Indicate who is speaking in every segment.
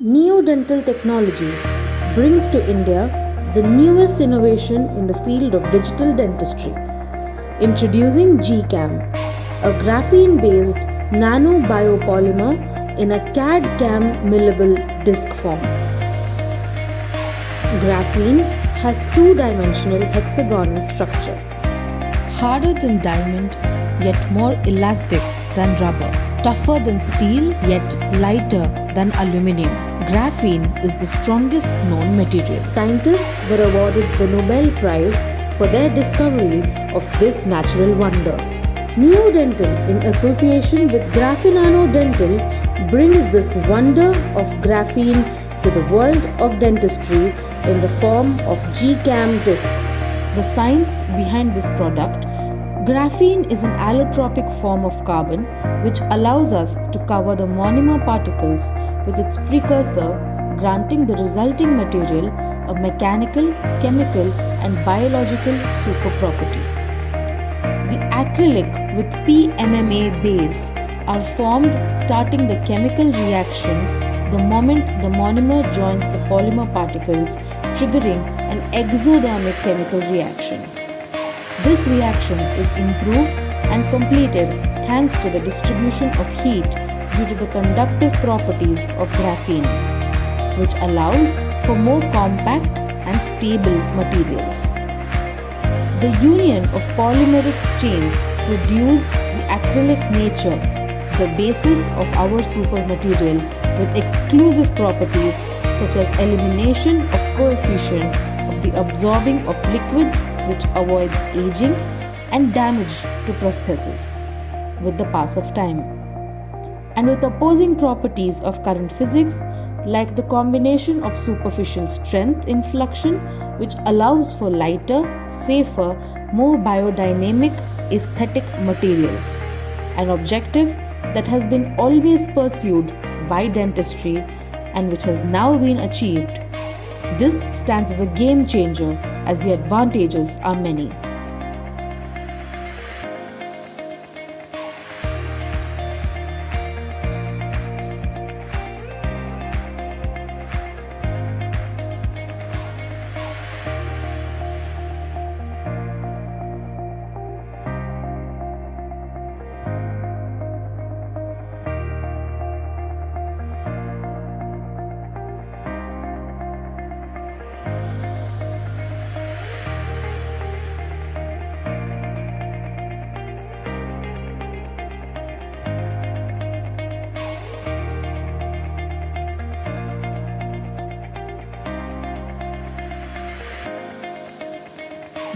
Speaker 1: Neodental Technologies brings to India the newest innovation in the field of digital dentistry. Introducing GCAM, a graphene-based nanobiopolymer in a CAD-CAM millable disc form. Graphene has two-dimensional hexagonal structure, harder than diamond yet more elastic than rubber, tougher than steel yet lighter than aluminium. Graphene is the strongest known material. Scientists were awarded the Nobel Prize for their discovery of this natural wonder. Neodental, in association with Graphinano Dental, brings this wonder of graphene to the world of dentistry in the form of GCAM discs. The science behind this product: graphene is an allotropic form of carbon which allows us to cover the monomer particles with its precursor, granting the resulting material a mechanical, chemical, and biological super property. The acrylic with PMMA base are formed starting the chemical reaction the moment the monomer joins the polymer particles, triggering an exothermic chemical reaction. This reaction is improved and completed thanks to the distribution of heat due to the conductive properties of graphene, which allows for more compact and stable materials. The union of polymeric chains produce the acrylic nature, the basis of our super material, with exclusive properties such as elimination of coefficient of the absorbing of liquids, which avoids aging and damage to prosthesis with the pass of time, and with opposing properties of current physics like the combination of superficial strength inflection, which allows for lighter, safer, more biodynamic aesthetic materials, an objective that has been always pursued by dentistry and which has now been achieved. This stands as a game changer as the advantages are many.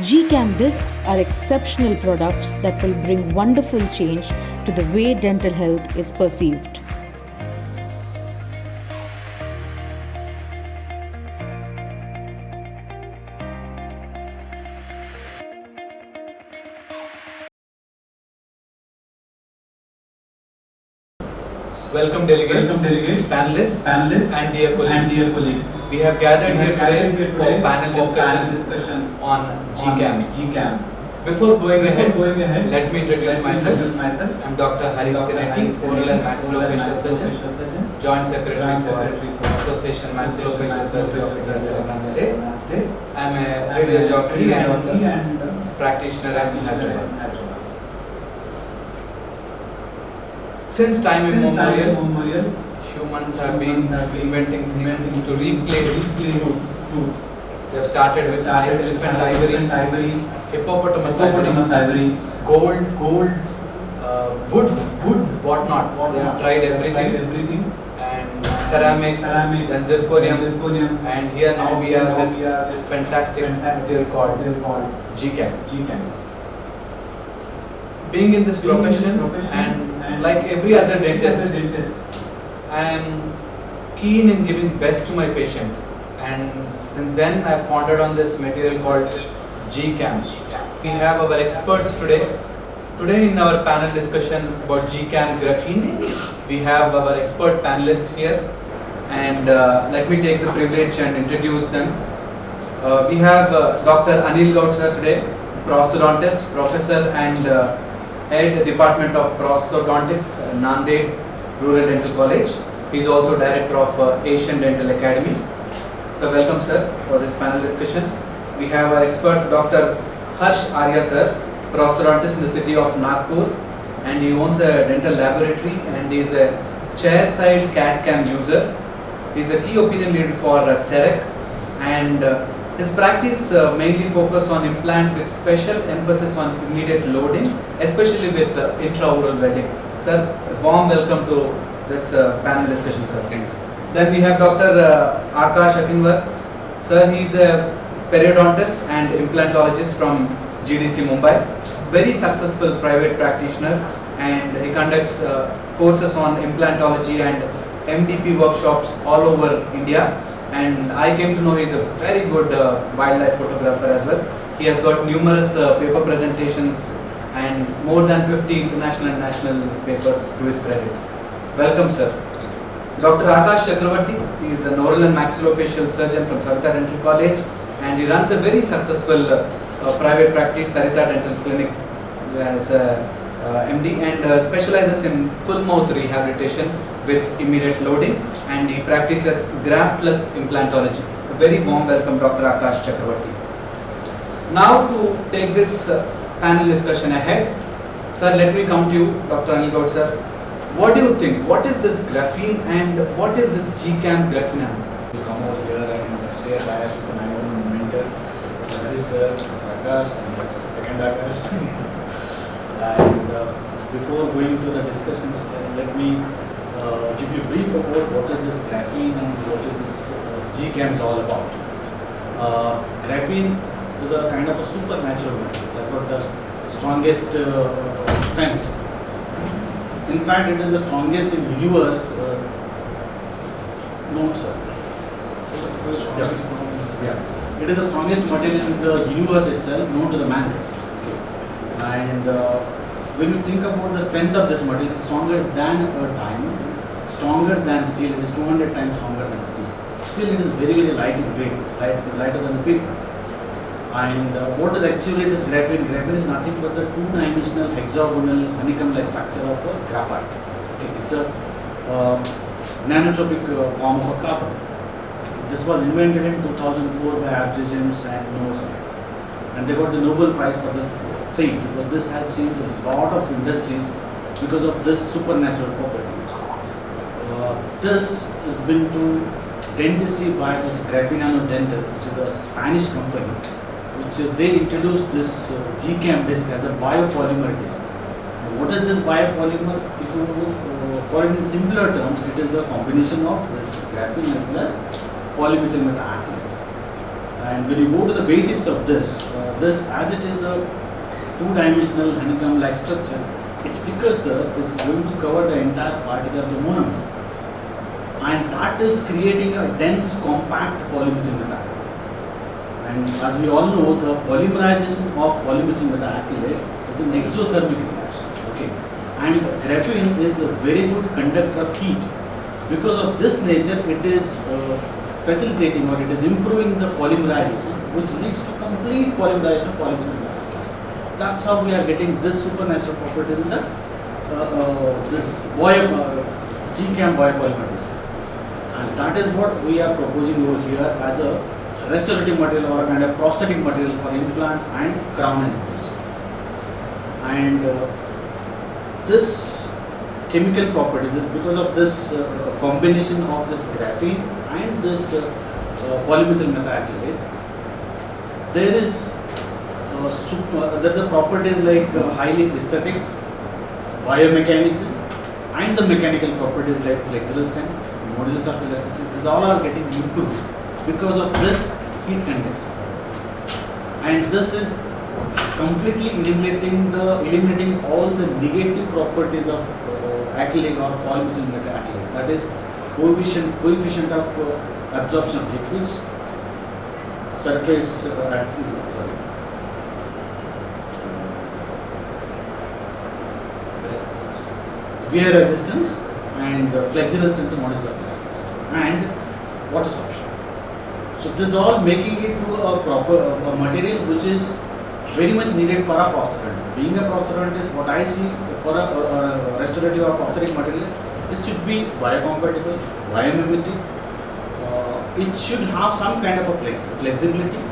Speaker 1: GCAM discs are exceptional products that will bring wonderful change to the way dental health is perceived.
Speaker 2: Welcome delegates, panelists, and dear colleagues. We have gathered here today for panel discussion on GCAM. Before going ahead, let me introduce myself. I am Dr. Harish Tinetti, Oral and Maxillofacial Surgeon, Joint Secretary for Association Maxillofacial Surgery of India, Telangana State. I am a radio jockey and practitioner at Hyderabad. Since time immemorial, humans have been inventing things to replace tooth. They have started with elephant ivory, hippopotamus ivory, gold, wood, whatnot. They have tried everything, and ceramic, then zirconium, and here now we are with a fantastic material called GCAM. Being in this profession and like every other dentist, I am keen in giving best to my patient, and since then I have pondered on this material called GCAM. We have our experts today. Today in our panel discussion about GCAM graphene, we have our expert panelists here, and let me take the privilege and introduce them. We have Dr. Anil Gowda today, prosthodontist, professor and Head Department of Prosthodontics, Nanded Rural Dental College. He's also director of Asian Dental Academy. So welcome sir for this panel discussion. We have our expert Dr. Harsh Arya sir, prosthodontist in the city of Nagpur, and he owns a dental laboratory and is a chair-side CAD/CAM user. He's a key opinion leader for CEREC, and his practice mainly focus on implant with special emphasis on immediate loading, especially with intraoral welding. Sir, warm welcome to this panel discussion, sir.
Speaker 3: Thank you.
Speaker 2: Then we have Dr. Akash Akinwar. Sir, he is a periodontist and implantologist from GDC Mumbai. Very successful private practitioner, and he conducts courses on implantology and MDP workshops all over India. And I came to know he is a very good wildlife photographer as well. He has got numerous paper presentations and more than 50 international and national papers to his credit. Welcome, sir. Dr. Akash Chakravarti is an oral and maxillofacial surgeon from Sarita Dental College, and he runs a very successful private practice, Sarita Dental Clinic, as a MD, and specializes in full mouth rehabilitation with immediate loading, and he practices graftless implantology. A very warm welcome, Dr. Akash Chakravarti. Now to take this panel discussion ahead, sir, let me come to you, Dr. Anil Gaud sir. What do you think? What is this graphene and what is this GCAM graphene?
Speaker 3: To come over here and share bias with my own mentor, Harish sir, Akash, and the second Akash. And before going to the discussions, let me give you a brief about what is this graphene and what is this GCAMs all about. Graphene is a kind of a supernatural material. That's got the strongest strength. In fact, it is the strongest in universe. No, sir. Yeah. It is the strongest material in the universe itself, known to the mankind. Okay. And when you think about the strength of this material, it is stronger than a diamond, stronger than steel. It is 200 times stronger than steel. Still, it is very, very light in weight. It's lighter than the paper. And what is actually this graphene? Graphene is nothing but the two-dimensional hexagonal honeycomb-like structure of a graphite. Okay, it's a nanotropic form of a carbon. This was invented in 2004 by Abrasims and Novozymes, and they got the Nobel Prize for this same, because this has changed a lot of industries because of this supernatural property. This is been to dentistry by this Grafenano Dental, which is a Spanish company, which they introduced this GCAM disc as a biopolymer disc. What is this biopolymer? If you call it in simpler terms, it is a combination of this graphene as well as polymethyl methacrylate. And when you go to the basics of this, this as it is a two-dimensional honeycomb-like structure, its precursor is going to cover the entire particle of the monomer, and that is creating a dense, compact polymethyl methacrylate. And as we all know, the polymerization of polymethyl methacrylate is an exothermic reaction. Okay, and graphene is a very good conductor of heat. Because of this nature, it is facilitating or it is improving the polymerization, which leads to complete polymerization of polymethyl methacrylate. That's how we are getting this supernatural properties in the this GCAM biopolymer disc. And that is what we are proposing over here as a restorative material or a kind of prosthetic material for implants and crown and bridge. And this chemical property, because of this combination of this graphene and this polymethyl methacrylate, there is there's a properties like highly aesthetics, biomechanical, and the mechanical properties like flexural strength, modulus of elasticity. These all are getting improved because of this heat conduction, and this is completely eliminating all the negative properties of acrylic or polymethyl methacrylate. That is coefficient of absorption of liquids, surface wear resistance, and flexural strength and modulus of elasticity, and water absorption. So this all making it to a proper material which is very much needed for a prosthodontist. Being a prosthodontist, what I see for a restorative or prosthetic material This should be biocompatible, biomimetic. It should have some kind of a flexibility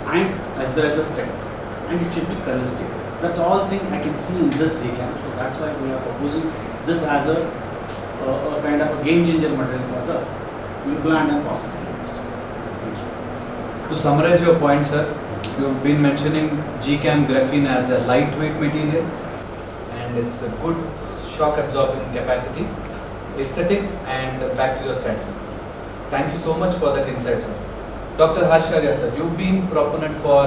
Speaker 3: and as well as the strength, and it should be color stable. That's all thing I can see in this GCAM. So that's why we are proposing this as a kind of a game changer material for the implant and prosthetic industry.
Speaker 2: To summarize your point, sir, you've been mentioning GCAM graphene as a lightweight material and it's a good shock absorbing capacity, aesthetics and bacteriostatism. Thank you so much for that insight, sir. Dr. Harsharya, sir, you've been proponent for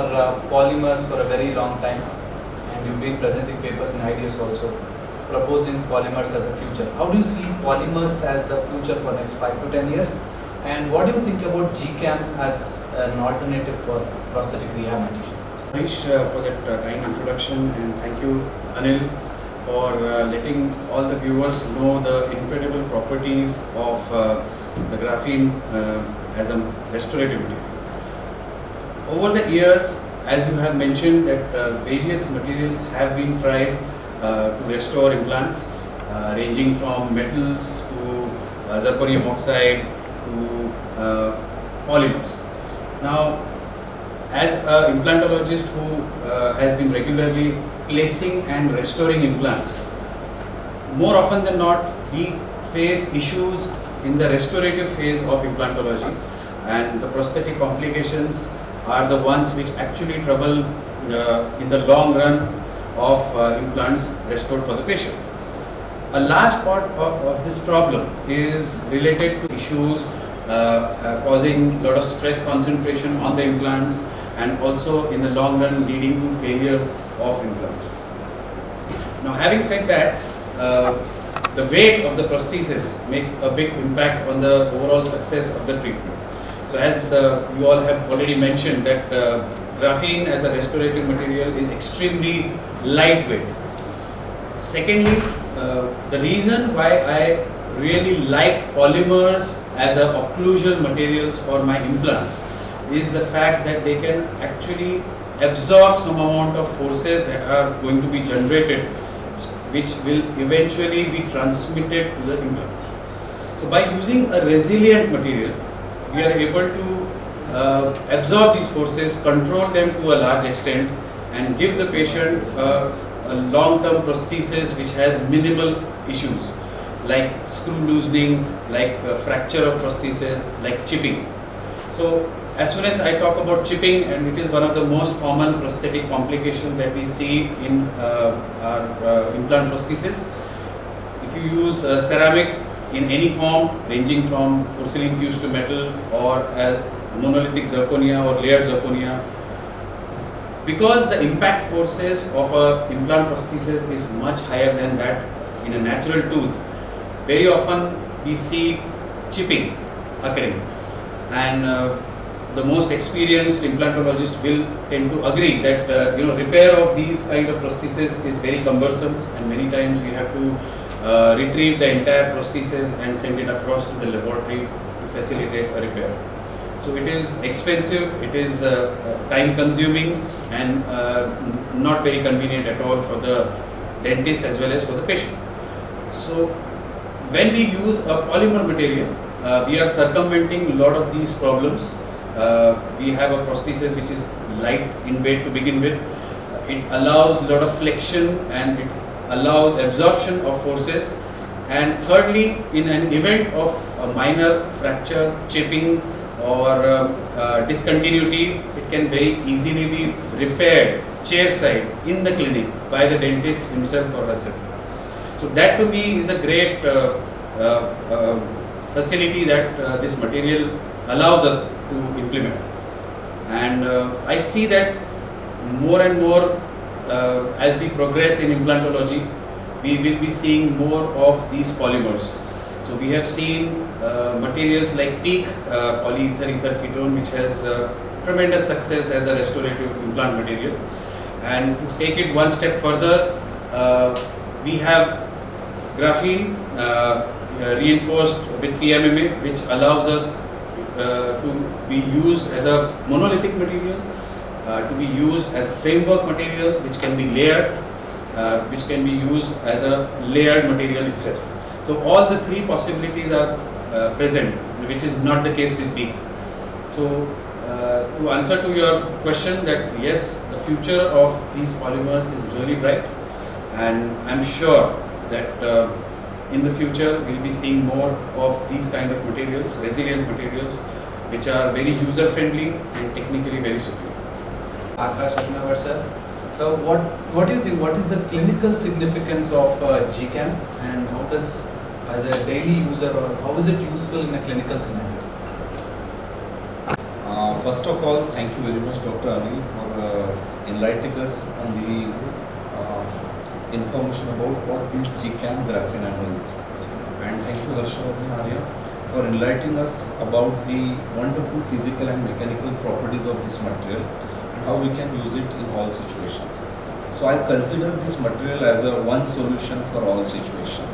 Speaker 2: polymers for a very long time and you've been presenting papers in IDS also proposing polymers as a future. How do you see polymers as the future for next 5 to 10 years? And what do you think about GCAM as an alternative for prosthetic rehabilitation?
Speaker 4: Harish, for that kind introduction, and thank you Anil for letting all the viewers know the incredible properties of the graphene as a restorative material. Over the years, as you have mentioned, that various materials have been tried to restore implants, ranging from metals to zirconium oxide to polymers. Now, as an implantologist who has been regularly placing and restoring implants, more often than not, we face issues in the restorative phase of implantology, and the prosthetic complications are the ones which actually trouble in the long run of implants restored for the patient. A large part of this problem is related to issues causing a lot of stress concentration on the implants and also in the long run leading to failure of implant. Now, having said that, the weight of the prosthesis makes a big impact on the overall success of the treatment. So as you all have already mentioned that graphene as a restorative material is extremely lightweight. Secondly, the reason why I really like polymers as a occlusal materials for my implants is the fact that they can actually absorb some amount of forces that are going to be generated, which will eventually be transmitted to the implants. So by using a resilient material, we are able to absorb these forces, control them to a large extent, and give the patient a long-term prosthesis which has minimal issues like screw loosening, like fracture of prosthesis, like chipping. So as soon as I talk about chipping, and it is one of the most common prosthetic complications that we see in our implant prosthesis. If you use ceramic in any form, ranging from porcelain fused to metal or monolithic zirconia or layered zirconia, because the impact forces of a implant prosthesis is much higher than that in a natural tooth, very often we see chipping occurring, and the most experienced implantologist will tend to agree that repair of these kind of prosthesis is very cumbersome, and many times we have to retrieve the entire prosthesis and send it across to the laboratory to facilitate a repair. So it is expensive, it is time consuming, and not very convenient at all for the dentist as well as for the patient. So when we use a polymer material, we are circumventing a lot of these problems. We have a prosthesis which is light in weight to begin with. It allows a lot of flexion and it allows absorption of forces. And thirdly, in an event of a minor fracture, chipping or discontinuity, it can very easily be repaired chairside in the clinic by the dentist himself or herself. So that to me is a great facility that this material allows us to implement. And I see that more and more as we progress in implantology, we will be seeing more of these polymers. So we have seen materials like PEEK, polyether ether ketone, which has tremendous success as a restorative implant material. And to take it one step further, we have graphene reinforced with PMMA, which allows us to be used as a monolithic material, to be used as a framework material which can be layered, which can be used as a layered material itself. So all the three possibilities are present, which is not the case with PEEK. So to answer to your question, that yes, the future of these polymers is really bright, and I'm sure that in the future we'll be seeing more of these kind of materials, resilient materials, which are very user friendly and technically very superior.
Speaker 2: Akash Abhinavar sir. So what do you think? What is the clinical significance of GCAM, and how does, as a daily user, or how is it useful in a clinical scenario?
Speaker 5: First of all, thank you very much, Dr. Anil, for enlightening us on the information about what this GCAM graphene nano is. And thank you, Harshavardhan Arya, for enlightening us about the wonderful physical and mechanical properties of this material and how we can use it in all situations. So I consider this material as a one solution for all situations.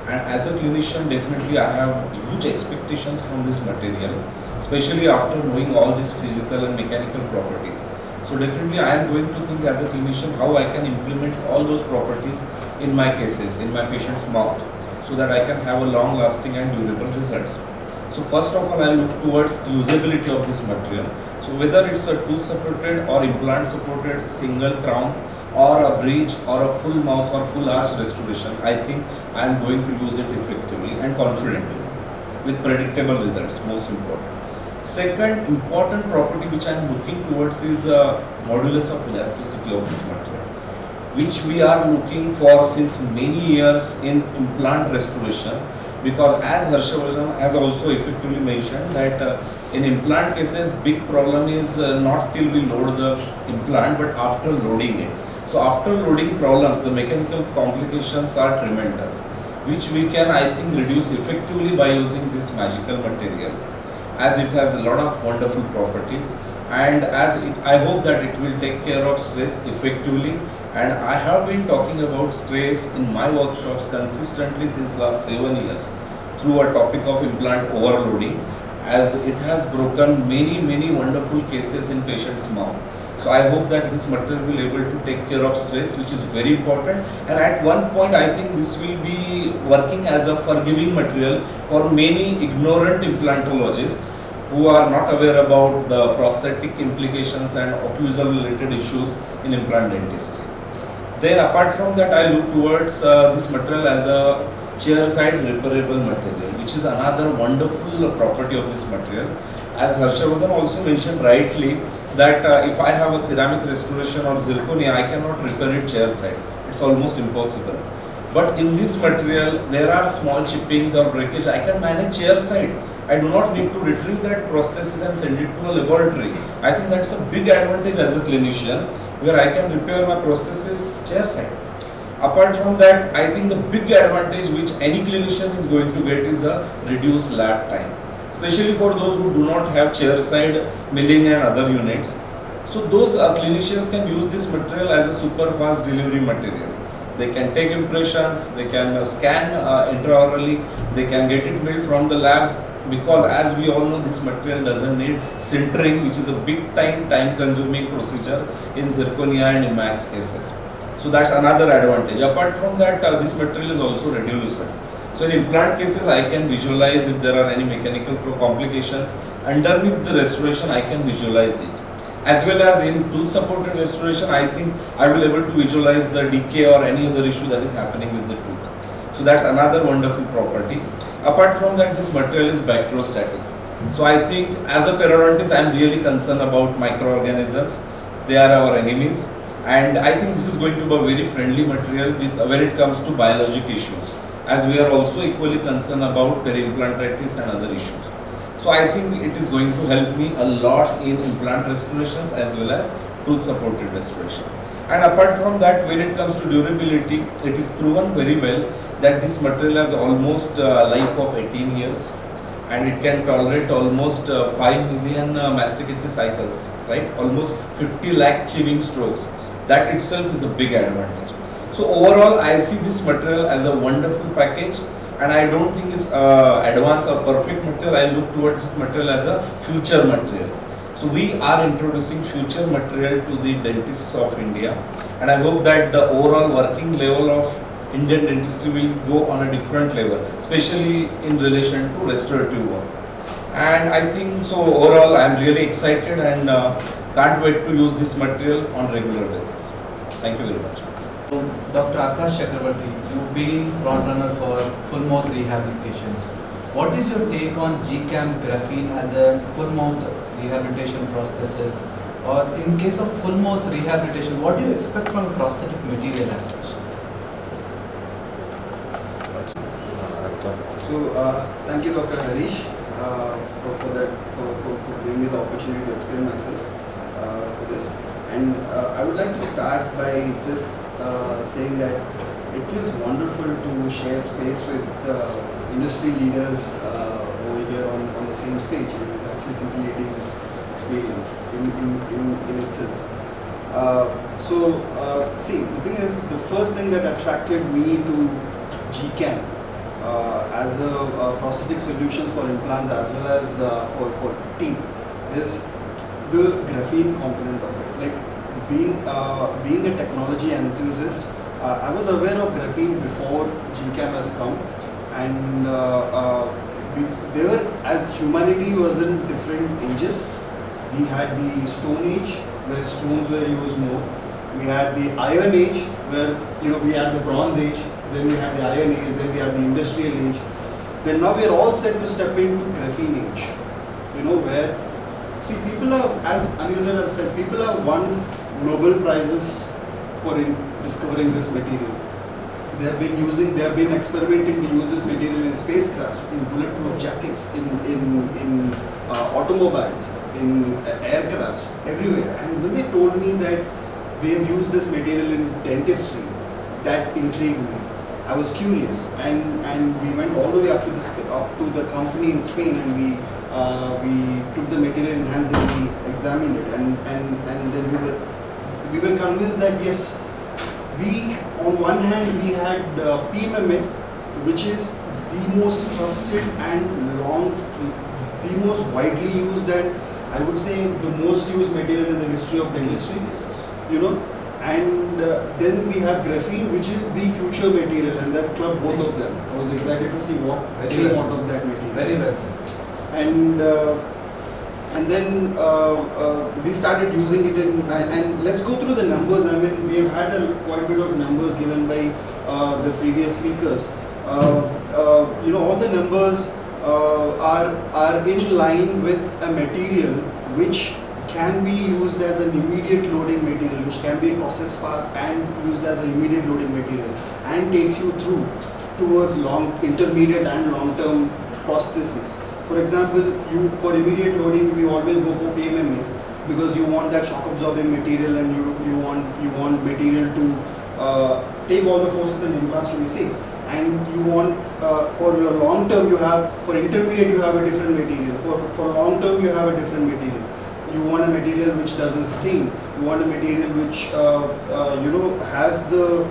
Speaker 5: And as a clinician, definitely I have huge expectations from this material, especially after knowing all these physical and mechanical properties. So definitely I am going to think as a clinician how I can implement all those properties in my cases, in my patient's mouth, so that I can have a long lasting and durable results. So first of all, I look towards usability of this material. So whether it's a tooth supported or implant supported single crown, or a bridge, or a full mouth or full arch restoration, I think I am going to use it effectively and confidently with predictable results, most important. Second important property which I am looking towards is modulus of elasticity of this material, which we are looking for since many years in implant restoration, because as Harshavardhan has also effectively mentioned that in implant cases big problem is not till we load the implant but after loading it. So after loading problems, the mechanical complications are tremendous, which we can, I think, reduce effectively by using this magical material, as it has a lot of wonderful properties, and as it, I hope that it will take care of stress effectively. And I have been talking about stress in my workshops consistently since last 7 years through a topic of implant overloading, as it has broken many wonderful cases in patients' mouth. So I hope that this material will be able to take care of stress, which is very important. And at one point, I think this will be working as a forgiving material for many ignorant implantologists who are not aware about the prosthetic implications and occlusal related issues in implant dentistry. Then apart from that, I look towards this material as a chair side repairable material, which is another wonderful property of this material. As Harshavardhan also mentioned rightly, that if I have a ceramic restoration or zirconia, I cannot repair it chair side. It's almost impossible. But in this material, there are small chippings or breakage. I can manage chair side. I do not need to retrieve that prosthesis and send it to a laboratory. I think that's a big advantage as a clinician, where I can repair my prosthesis chair side. Apart from that, I think the big advantage which any clinician is going to get is a reduced lab time, especially for those who do not have chair side milling and other units. So those clinicians can use this material as a super fast delivery material. They can take impressions, they can scan intraorally, they can get it milled from the lab, because as we all know, this material doesn't need sintering, which is a big time consuming procedure in zirconia and IMAX cases. So that's another advantage. Apart from that, this material is also radiolucent. So in implant cases, I can visualize if there are any mechanical complications. Underneath the restoration, I can visualize it. As well as in tooth supported restoration, I think I will be able to visualize the decay or any other issue that is happening with the tooth. So that's another wonderful property. Apart from that, this material is bacteriostatic. So I think as a periodontist, I am really concerned about microorganisms. They are our enemies. And I think this is going to be a very friendly material when it comes to biologic issues, as we are also equally concerned about peri-implantitis and other issues. So I think it is going to help me a lot in implant restorations as well as tooth supported restorations. And apart from that, when it comes to durability, it is proven very well that this material has almost a life of 18 years, and it can tolerate almost 5 million masticated cycles, right? Almost 50 lakh chewing strokes. That itself is a big advantage. So overall, I see this material as a wonderful package, and I don't think it's advanced or perfect material. I look towards this material as a future material. So we are introducing future material to the dentists of India, and I hope that the overall working level of Indian dentistry will go on a different level, especially in relation to restorative work. And I think so overall I am really excited and can't wait to use this material on regular basis. Thank you very much.
Speaker 2: Dr. Akash Chakravarti, you've been frontrunner for full mouth rehabilitations. What is your take on GCAM graphene as a full mouth rehabilitation prosthesis? Or in case of full mouth rehabilitation, what do you expect from a prosthetic material as such?
Speaker 6: So, thank you, Dr. Harish, for giving me the opportunity to explain myself for this. And I would like to start by just saying that it feels wonderful to share space with industry leaders over here on the same stage. It is actually scintillating experience in itself. See, the thing is, the first thing that attracted me to GCAM as a prosthetic solutions for implants as well as for teeth is the graphene component of it. Like being a technology enthusiast, I was aware of graphene before GCAM has come, and they were, as humanity was in different ages. We had the Stone Age where stones were used more. We had the Iron Age where we had the Bronze Age. Then we had the Iron Age, then we had the Industrial Age. Then now we are all set to step into Graphene Age. Where, see, people are, as Anil sir has said, people have won Nobel Prizes for discovering this material. They have been experimenting to use this material in spacecrafts, in bulletproof jackets, in automobiles, in aircrafts, everywhere. And when they told me that they have used this material in dentistry, that intrigued me. I was curious, and we went all the way up to the company in Spain, and we took the material in hands and we examined it, and then we were convinced that yes, we on one hand we had PMMA, which is the most trusted and the most widely used, and I would say the most used material in the history of dentistry. And then we have graphene, which is the future material, and they've clubbed both of them. I was excited to see what came out of that material.
Speaker 2: Very well said.
Speaker 6: And then we started using it and let's go through the numbers. I mean, we have had quite a bit of numbers given by the previous speakers. All the numbers are in line with a material which can be used as an immediate loading material, which can be processed fast and used as an immediate loading material, and takes you through towards intermediate and long-term prosthesis. For example, for immediate loading, we always go for PMMA because you want that shock absorbing material, and you want material to take all the forces and implants to be safe. And you want for your long term, for intermediate you have a different material. For long term you have a different material. You want a material which doesn't stain. You want a material which has the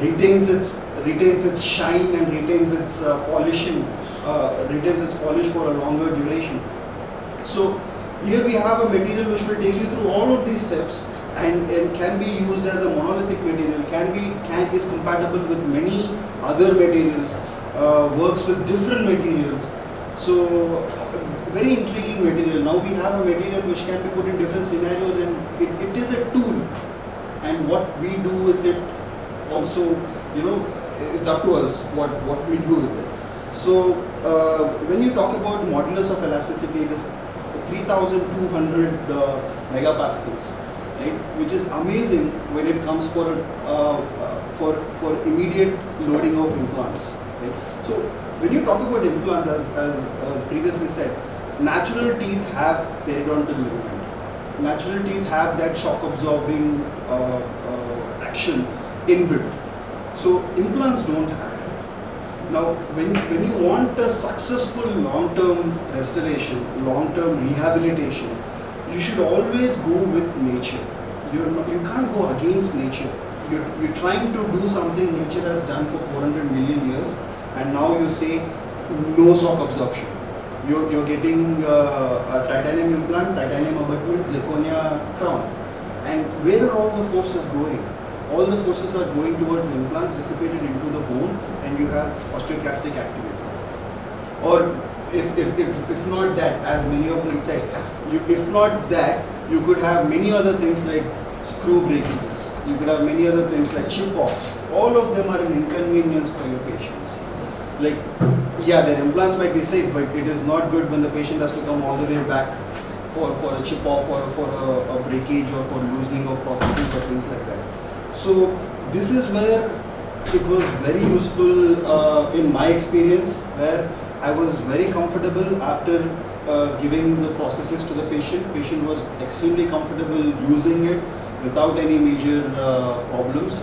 Speaker 6: retains its shine and retains its polishing, retains its polish for a longer duration. So here we have a material which will take you through all of these steps and can be used as a monolithic material. Is compatible with many other materials. Works with different materials. So very intriguing material. Now we have a material which can be put in different scenarios, and it is a tool, and what we do with it also, it's up to us what we do with it. So when you talk about modulus of elasticity, it is 3200 megapascals, right? Which is amazing when it comes for immediate loading of implants, right? So when you talk about implants, as previously said, natural teeth have periodontal ligament. Natural teeth have that shock absorbing action inbuilt. So implants don't have that. Now when you want a successful long-term restoration, long-term rehabilitation, you should always go with nature. You can't go against nature. You're trying to do something nature has done for 400 million years, and now you say no shock absorption. You're getting a titanium implant, titanium abutment, zirconia crown. And where are all the forces going? all the forces are going towards implants dissipated into the bone, and you have osteoclastic activity. Or if not that, as many of them said, if not that, you could have many other things like screw breakages. You could have many other things like chip-offs. All of them are an inconvenience for your patients. Like, yeah, their implants might be safe, but it is not good when the patient has to come all the way back for a chip-off or for a breakage or for loosening of processes or things like that. So this is where it was very useful in my experience, where I was very comfortable after giving the processes to the patient. Patient was extremely comfortable using it without any major problems.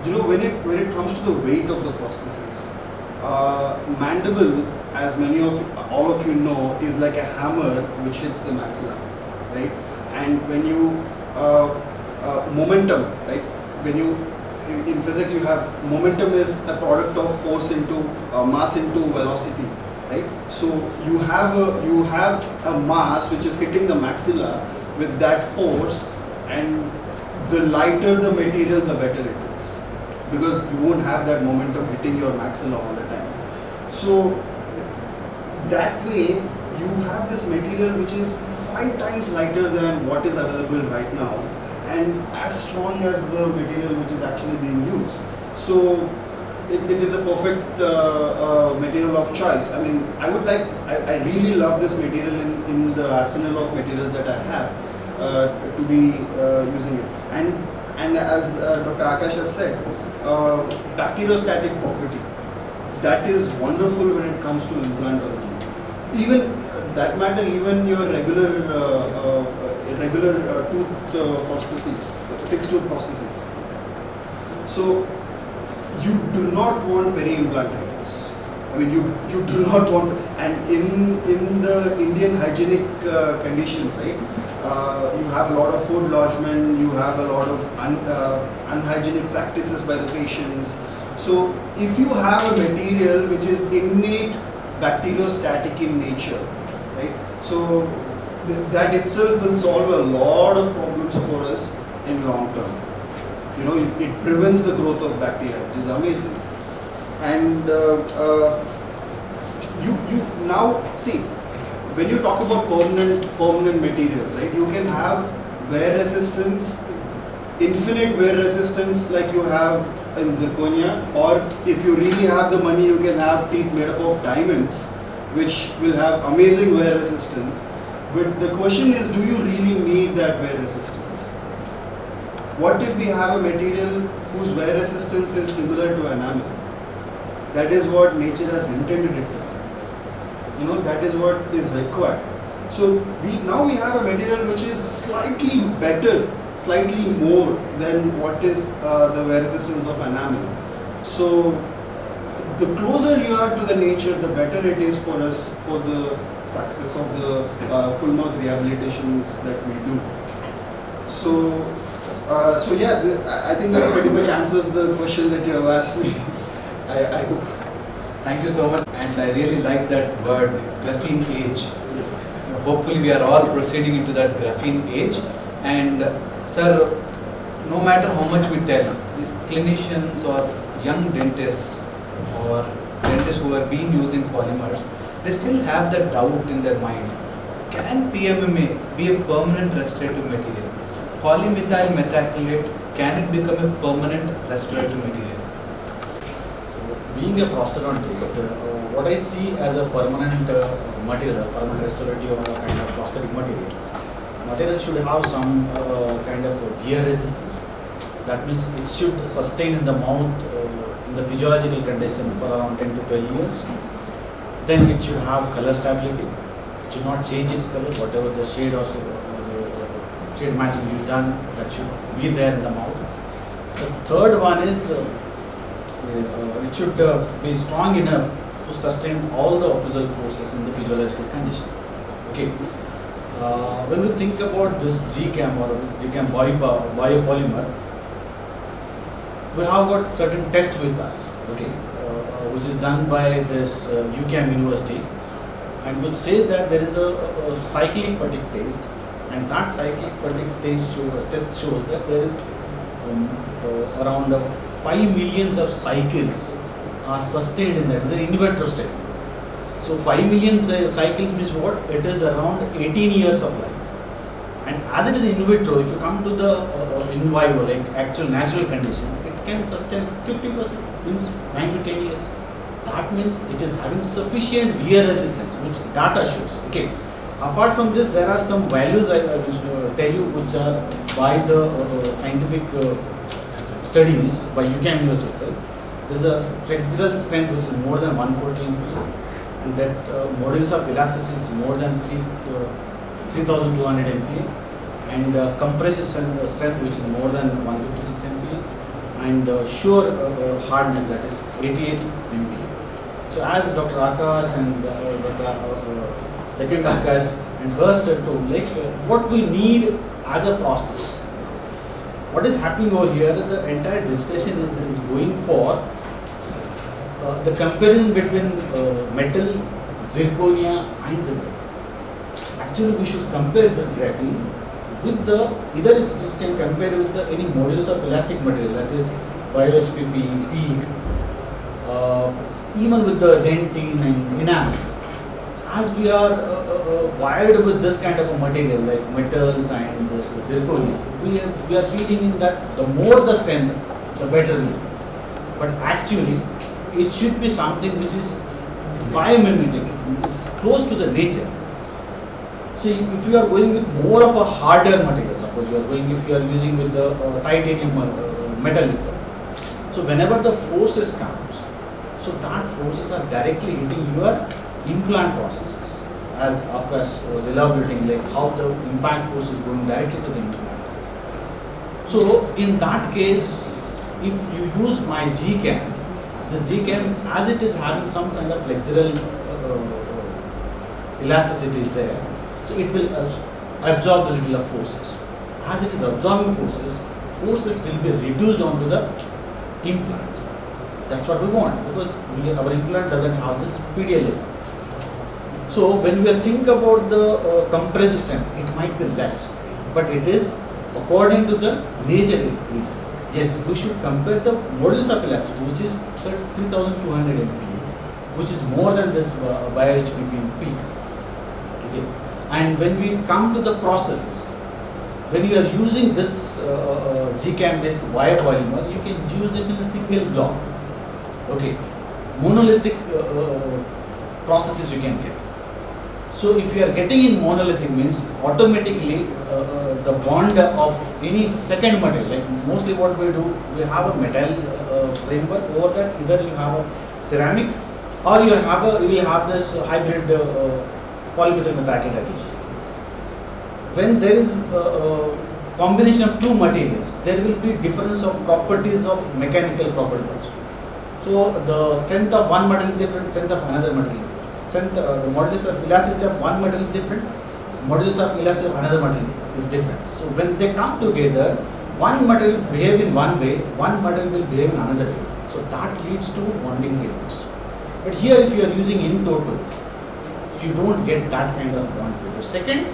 Speaker 6: You know, when it comes to the weight of the prosthesis, mandible, as all of you know, is like a hammer which hits the maxilla, right? And when you momentum, right? When you in physics, you have momentum is a product of force into mass into velocity, right? So you have a mass which is hitting the maxilla with that force, and the lighter the material, the better it is, because you won't have that momentum hitting your maxilla all the time. So that way you have this material which is 5 times lighter than what is available right now, and as strong as the material which is actually being used. So it is a perfect material of choice. I mean, I really love this material in the arsenal of materials that I have to be using it. And as Dr. Akash has said, bacteriostatic property, that is wonderful when it comes to implantology. Even that matter, even your regular tooth prostheses, fixed tooth prostheses. So you do not want peri-implantitis. I mean, you do not want, and in the Indian hygienic conditions, right? You have a lot of food lodgement, you have a lot of unhygienic practices by the patients. So if you have a material which is innate bacteriostatic in nature, right? So that itself will solve a lot of problems for us in long term. You know, it prevents the growth of bacteria, which is amazing. And you now see, when you talk about permanent materials, right? You can have wear resistance, infinite wear resistance, like you have in zirconia, or if you really have the money, you can have teeth made up of diamonds, which will have amazing wear resistance. But the question is, do you really need that wear resistance? What if we have a material whose wear resistance is similar to enamel? That is what nature has intended it to. You know, that is what is required. So now we have a material which is slightly better, slightly more than what is the wear resistance of enamel. So the closer you are to the nature, the better it is for us for the success of the full mouth rehabilitations that we do. So yeah, I think that pretty much answers the question that you have asked me. I hope.
Speaker 2: Thank you so much, and I really like that word, graphene age. Hopefully we are all proceeding into that graphene age. And sir, no matter how much we tell, these clinicians or young dentists or dentists who are being using polymers, they still have that doubt in their mind. Can PMMA be a permanent restorative material? Polymethyl methacrylate, can it become a permanent restorative material?
Speaker 3: Being a prosthodontist, what I see as a permanent material, permanent restorative or a kind of prosthetic material should have some kind of wear resistance. That means it should sustain in the mouth in the physiological condition for around 10 to 12 years. Then it should have color stability. It should not change its color, whatever the shade or shade matching you've done, that should be there in the mouth. The third one is it should be strong enough to sustain all the occlusal forces in the physiological condition. Okay. When we think about this GCAM or GCAM biopolymer, we have got certain tests with us, okay, which is done by this UCAM University, and which says that there is a cyclic particle test and that cyclic fatigue test shows that there is around 5 millions of cycles are sustained in that. It's an in vitro study. So 5 million cycles means what? It is around 18 years of life. And as it is in vitro, if you come to the in vivo, like actual natural condition, it can sustain 50%, means 9 to 10 years. That means it is having sufficient wear resistance, which data shows. Okay. Apart from this, there are some values I will tell you, which are by the scientific studies by UCAM University itself. There is a flexural strength which is more than 140 MPa, and that modulus of elasticity is more than 3,200 MPa, and compressive strength which is more than 156 MPa, and shear hardness, that is 88 MPa. So as Dr. Akash and second Akash and Harsh said to, like what we need as a prosthesis. What is happening over here, the entire discussion is going for the comparison between metal, zirconia and the graphene. Actually, we should compare this graphene with the, either you can compare with the any modulus of elastic material, that is BioHPP, PEEK, even with the dentine and enamel. As we are wired with this kind of a material like metals and this zirconia, we are feeling that the more the strength, the better it will be. But actually, it should be something which is biomimetic, it's close to the nature. See, if you are going with more of a harder material, suppose you are going, if you are using with the titanium metal itself. So whenever the forces comes, so that forces are directly hitting your implant processes, as Akash was elaborating, like how the impact force is going directly to the implant. So in that case, if you use my GCAM, this GCAM, as it is having some kind of flexural elasticity is there, so it will absorb the little of forces. As it is absorbing forces, forces will be reduced onto the implant. That's what we want, because our implant doesn't have this PDL. So when we think about the compressive strength, it might be less, but it is according to the nature it is. Yes, we should compare the modulus of elasticity, which is 3,200 MPa, which is more than this BioHPP PEEK. Okay. And when we come to the prosthesis, when you are using this GCAM based biopolymer, you can use it in a single block. Okay, monolithic processes you can get. So if you are getting in monolithic, means automatically the bond of any second material, like mostly what we do, we have a metal framework. Over that, either you have a ceramic or you will have this hybrid polymethyl methacrylate adhesion. When there is a combination of two materials, there will be difference of properties of mechanical properties also. So the strength of one material is different, strength of another material is different. Strength, the modulus of elasticity of one material is different, modulus of elasticity of another material is different. So when they come together, one material will behave in one way, one material will behave in another way. So that leads to bonding failures. But here, if you are using in total, you don't get that kind of bond failure. Second,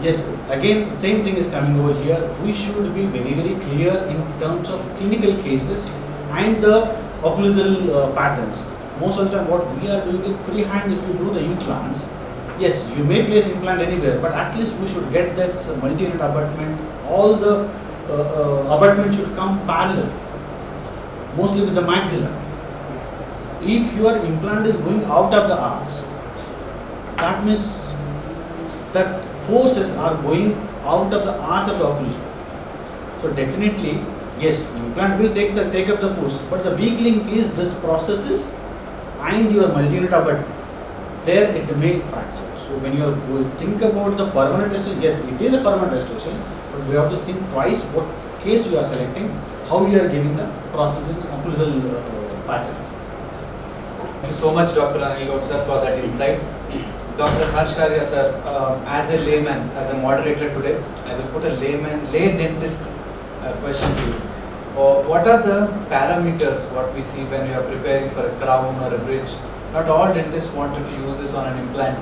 Speaker 3: yes, again same thing is coming over here. We should be very, very clear in terms of clinical cases and the occlusal patterns. Most of the time what we are doing is freehand. If you do the implants, yes, you may place implant anywhere, but at least we should get that multi-unit abutment. All the abutment should come parallel, mostly with the maxilla. If your implant is going out of the arch, that means that forces are going out of the arch of the occlusion. So definitely, yes, implant will take up the force, but the weak link is this prosthesis and your multi-unit abutment. There it may fracture. So when you are think about the permanent restoration, yes, it is a permanent restoration, but we have to think twice what case you are selecting, how you are giving the processing occlusal pattern.
Speaker 2: Thank you so much, Dr. Anil Gaud sir, for that insight. Dr. Harsh Arya sir, as a layman, as a moderator today, I will put a lay dentist question to you. What are the parameters what we see when we are preparing for a crown or a bridge? Not all dentists wanted to use this on an implant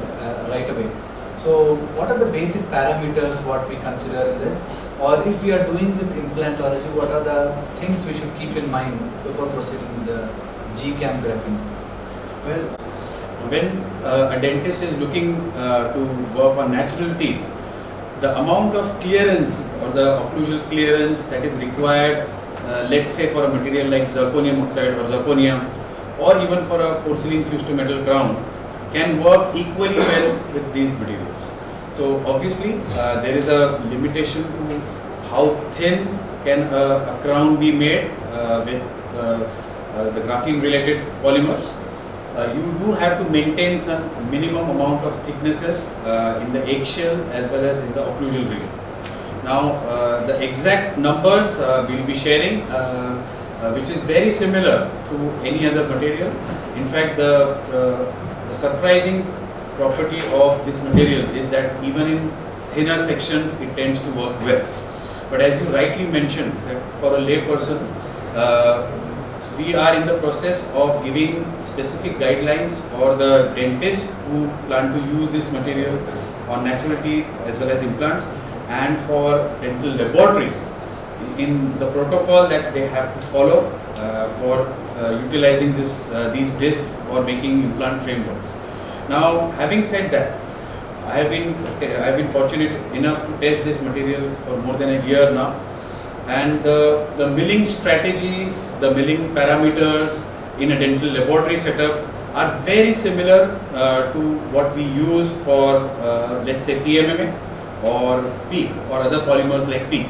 Speaker 2: right away. So what are the basic parameters what we consider in this? Or if we are doing with implantology, what are the things we should keep in mind before proceeding with the GCAM graphene?
Speaker 4: Well, when a dentist is looking to work on natural teeth, the amount of clearance or the occlusal clearance that is required, let's say for a material like zirconium oxide or zirconia, or even for a porcelain fused to metal crown, can work equally well with these materials. So obviously there is a limitation to how thin can a crown be made with the graphene related polymers. You do have to maintain some minimum amount of thicknesses in the eggshell as well as in the occlusal region. Now the exact numbers we'll be sharing, which is very similar to any other material. In fact, the surprising property of this material is that even in thinner sections it tends to work well. But as you rightly mentioned, that for a lay person, we are in the process of giving specific guidelines for the dentists who plan to use this material on natural teeth as well as implants, and for dental laboratories in the protocol that they have to follow for utilizing these discs or making implant frameworks. Now, having said that, I have been fortunate enough to test this material for more than a year now, and the milling strategies, the milling parameters in a dental laboratory setup are very similar to what we use for let's say PMMA or PEEK or other polymers like PEEK.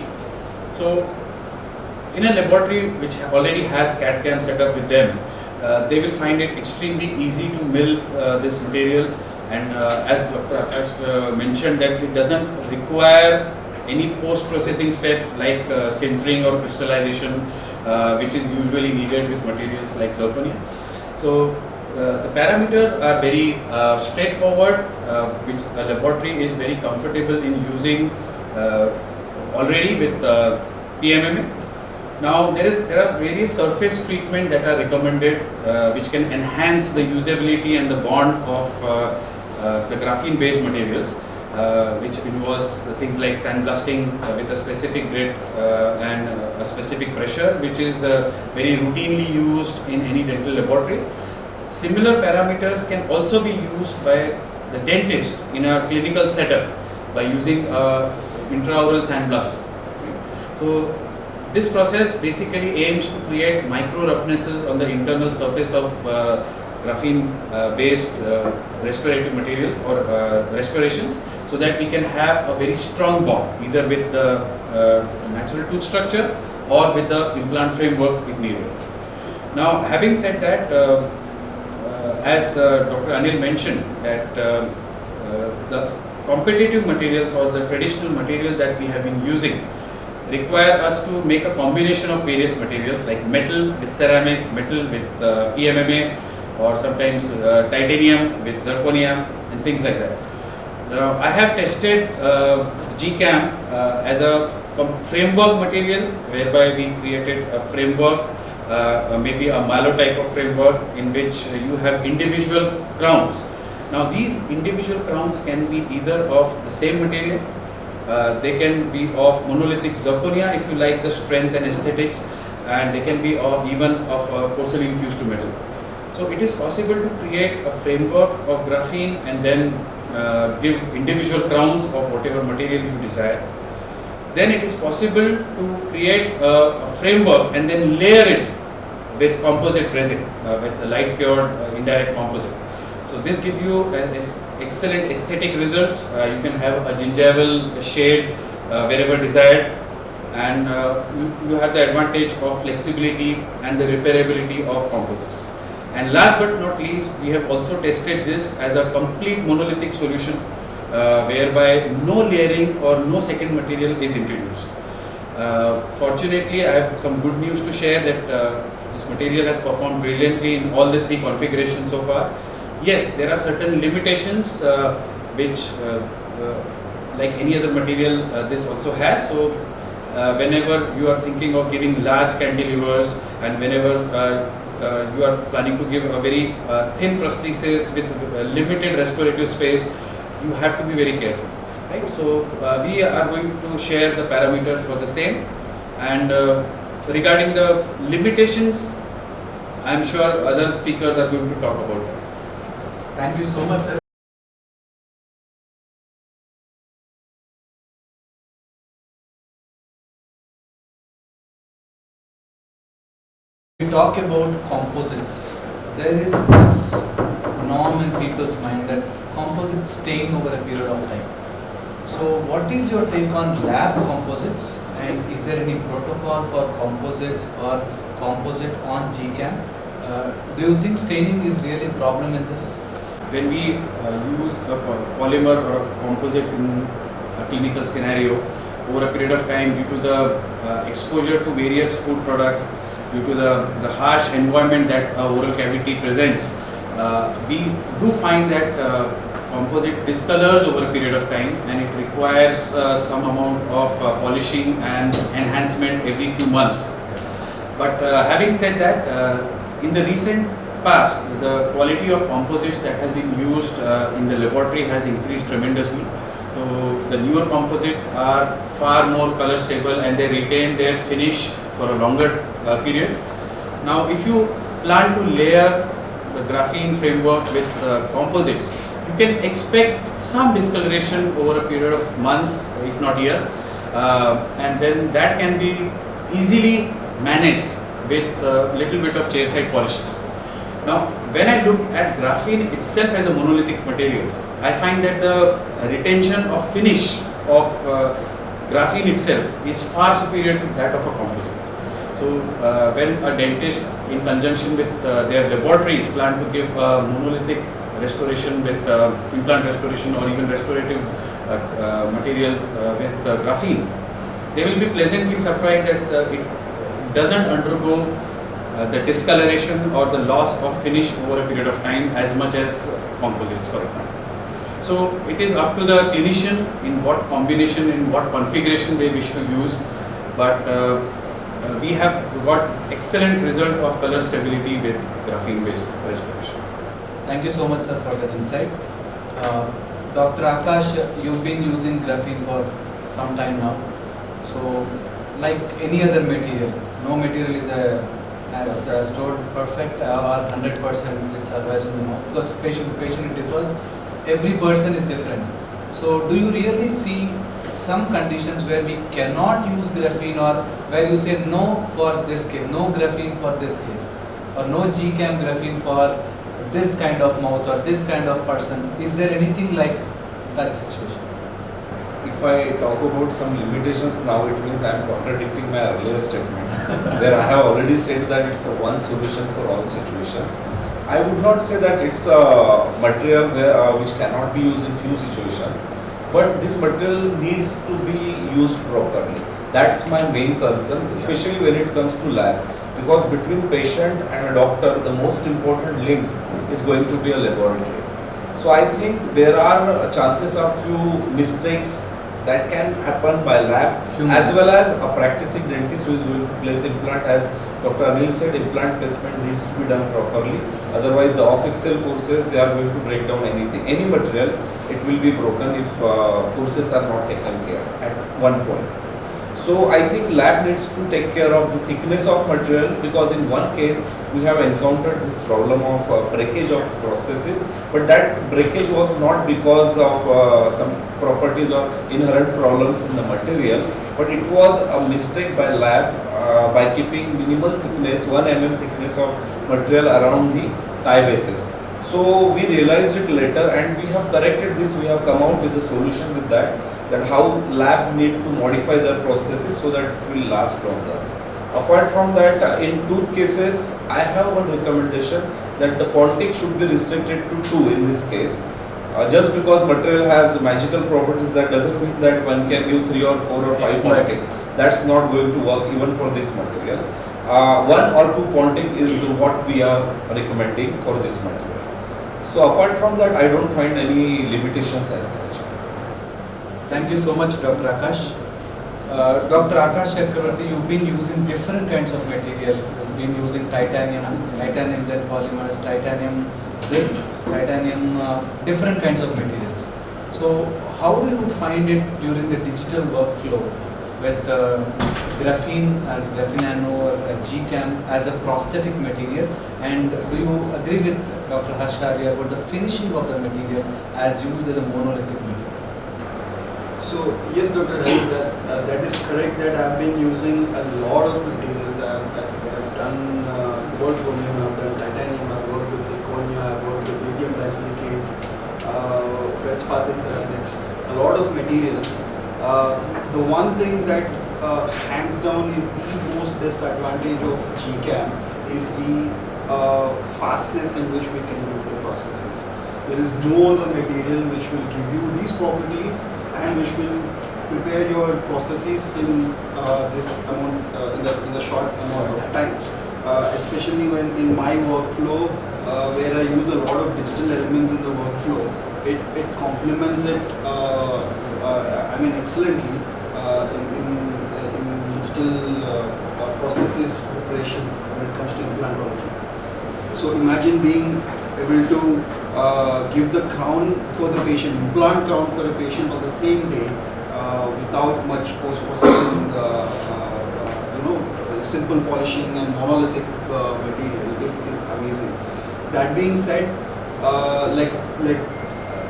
Speaker 4: So in a laboratory which already has CAD/CAM set up with them, they will find it extremely easy to mill this material, and as Dr. Akash mentioned, that it doesn't require any post-processing step like sintering or crystallization, which is usually needed with materials like zirconia. So the parameters are very straightforward, which a laboratory is very comfortable in using already with PMMA. Now there are various surface treatment that are recommended, which can enhance the usability and the bond of the graphene based materials, which involves things like sandblasting with a specific grit and a specific pressure, which is very routinely used in any dental laboratory. Similar parameters can also be used by the dentist in a clinical setup by using intraoral sandblaster. So this process basically aims to create micro roughnesses on the internal surface of graphene based restorative material or restorations, so that we can have a very strong bond either with the natural tooth structure or with the implant frameworks if needed. Now, having said that, as Dr. Anil mentioned, that the competitive materials or the traditional material that we have been using require us to make a combination of various materials like metal with ceramic, metal with PMMA, or sometimes titanium with zirconia and things like that. I have tested GCAM as a framework material, whereby we created a framework, maybe a Malo type of framework, in which you have individual crowns. Now these individual crowns can be either of the same material, they can be of monolithic zirconia if you like the strength and aesthetics, and they can be even of porcelain fused to metal. So it is possible to create a framework of graphene and then give individual crowns of whatever material you desire. Then it is possible to create a framework and then layer it with composite resin, with a light cured indirect composite. So this gives you an excellent aesthetic results. You can have a gingival shade wherever desired, and you have the advantage of flexibility and the repairability of composites. And last but not least, we have also tested this as a complete monolithic solution, whereby no layering or no second material is introduced. Fortunately, I have some good news to share that this material has performed brilliantly in all the 3 configurations so far. Yes, there are certain limitations which, like any other material, this also has. So, whenever you are thinking of giving large cantilevers, and whenever you are planning to give a very thin prosthesis with limited restorative space, you have to be very careful, right? So we are going to share the parameters for the same, and regarding the limitations, I am sure other speakers are going to talk about that.
Speaker 2: Thank you so much, sir. We talk about composites. There is this norm in people's mind that composites staying over a period of time. So what is your take on lab composites, and is there any protocol for composites or composite on GCAM? Do you think staining is really a problem in this?
Speaker 4: When we use a polymer or a composite in a clinical scenario over a period of time, due to the exposure to various food products, due to the harsh environment that oral cavity presents, we do find that composite discolors over a period of time, and it requires some amount of polishing and enhancement every few months. But having said that, in the recent past, the quality of composites that has been used in the laboratory has increased tremendously. So the newer composites are far more color stable, and they retain their finish for a longer period. Now, if you plan to layer the graphene framework with composites, you can expect some discoloration over a period of months, if not year, and then that can be easily managed with a little bit of chairside polishing. Now, when I look at graphene itself as a monolithic material, I find that the retention of finish of graphene itself is far superior to that of a composite. So, when a dentist in conjunction with their laboratories plan to give a monolithic restoration with implant restoration or even restorative material with graphene, they will be pleasantly surprised that it doesn't undergo the discoloration or the loss of finish over a period of time as much as composites, for example. So it is up to the clinician in what combination, in what configuration they wish to use, but we have got excellent result of color stability with graphene based restoration.
Speaker 2: Thank you so much, sir, for that insight. Dr. Akash, you've been using graphene for some time now. So, like any other material, no material is stored perfect or 100% it survives in the mouth, because patient to patient it differs. Every person is different. So, do you really see some conditions where we cannot use graphene, or where you say no for this case, no graphene for this case, or no GCAM graphene for this kind of mouth or this kind of person? Is there anything like that situation?
Speaker 5: If I talk about some limitations now, it means I am contradicting my earlier statement where I have already said that it's a one solution for all situations. I would not say that it's a material which cannot be used in few situations, but this material needs to be used properly. That's my main concern, especially when it comes to lab, because between patient and a doctor, the most important link is going to be a laboratory. So I think there are chances of few mistakes that can happen by lab, as well as a practicing dentist who is going to place implant. As Dr. Anil said, implant placement needs to be done properly. Otherwise, the off-excel forces, they are going to break down anything. Any material, it will be broken if forces are not taken care at one point. So I think lab needs to take care of the thickness of material, because in one case we have encountered this problem of breakage of prosthesis, but that breakage was not because of some properties or inherent problems in the material, but it was a mistake by lab by keeping minimal thickness, 1 mm thickness of material around the thigh bases. So we realized it later and we have corrected this. We have come out with a solution with that how lab need to modify their prosthesis so that it will last longer. Apart from that, in tooth cases, I have one recommendation that the Pontic should be restricted to 2 in this case. Just because material has magical properties, that doesn't mean that one can give 3 or 4 or 5 Pontics. That's not going to work even for this material. 1 or 2 Pontic is what we are recommending for this material. So apart from that, I don't find any limitations as such.
Speaker 2: Thank you so much, Dr. Akash. Dr. Akash Chakravarti, you've been using different kinds of material. You've been using titanium gel polymers, titanium zinc, titanium, different kinds of materials. So how do you find it during the digital workflow with graphene, graphene nano or GCAM as a prosthetic material? And do you agree with Dr. Harsh Arya about the finishing of the material as used as a monolithic material?
Speaker 6: So yes, Dr. Hari, that is correct. That I've been using a lot of materials. I've done gold chromium, I've done titanium, I've worked with zirconia, I've worked with lithium disilicates, feldspathic ceramics, a lot of materials. The one thing that hands down is the most best advantage of GCAM is the fastness in which we can do the processes. There is no other material which will give you these properties and which will prepare your processes in this amount in the short amount of time. Especially when in my workflow, where I use a lot of digital elements in the workflow, it complements it. Excellently in digital processes preparation when it comes to implantology. So imagine being able to give the crown for the patient, implant crown for a patient on the same day without much post-processing, simple polishing and monolithic material is amazing. That being said, like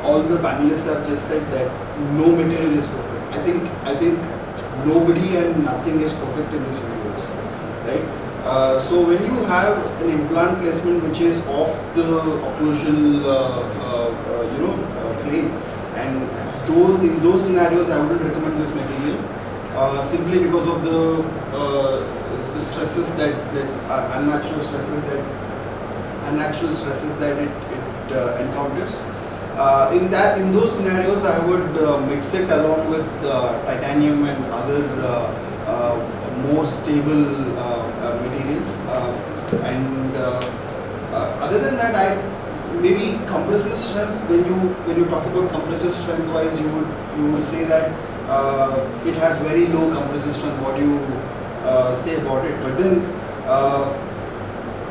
Speaker 6: all the panelists have just said that no material is perfect. I think nobody and nothing is perfect in this universe, right? So when you have an implant placement which is off the occlusal plane, and in those scenarios I wouldn't recommend this material simply because of the stresses that unnatural stresses that it encounters. In those scenarios, I would mix it along with titanium and other more stable materials. Other than that, maybe compressive strength. When you talk about compressive strength wise, you would say that it has very low compressive strength. What do you say about it? But then,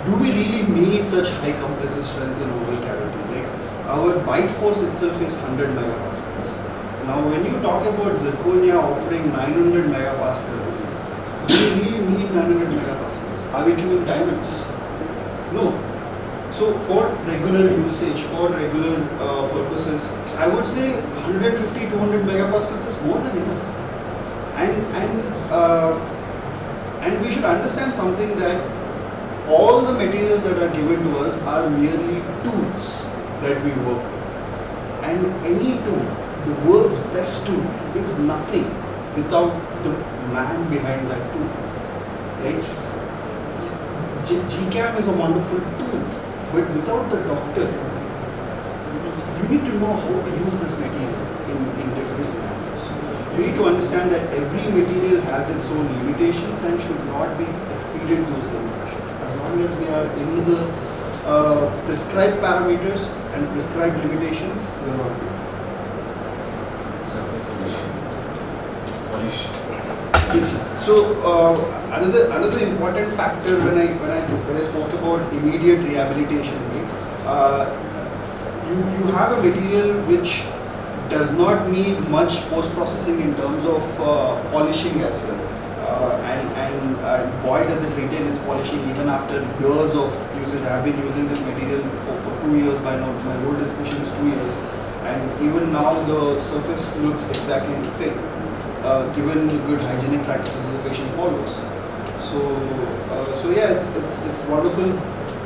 Speaker 6: do we really need such high compressive strengths in oral cavity? Like our bite force itself is 100 megapascals. Now, when you talk about zirconia offering 900 megapascals, do we really need 900 megapascals? Are we chewing diamonds? No. So, for regular usage, for regular purposes, I would say 150-200 megapascals is more than enough. And we should understand something, that all the materials that are given to us are merely tools that we work with. And any tool, the world's best tool, is nothing without the man behind that tool, right? GCAM is a wonderful tool, but without the doctor, you need to know how to use this material in different scenarios. You need to understand that every material has its own limitations and should not be exceeded those limitations. As long as we are in the prescribed parameters and prescribed limitations, we are all good.
Speaker 4: Polish.
Speaker 6: Yes. So another important factor when I spoke about immediate rehabilitation, right? You have a material which does not need much post-processing in terms of polishing as well. And boy does it retain its polishing even after years of usage. I have been using this material for 2 years by now. My oldest patient is 2 years, and even now the surface looks exactly the same, given the good hygienic practices the patient follows. So yeah, it's wonderful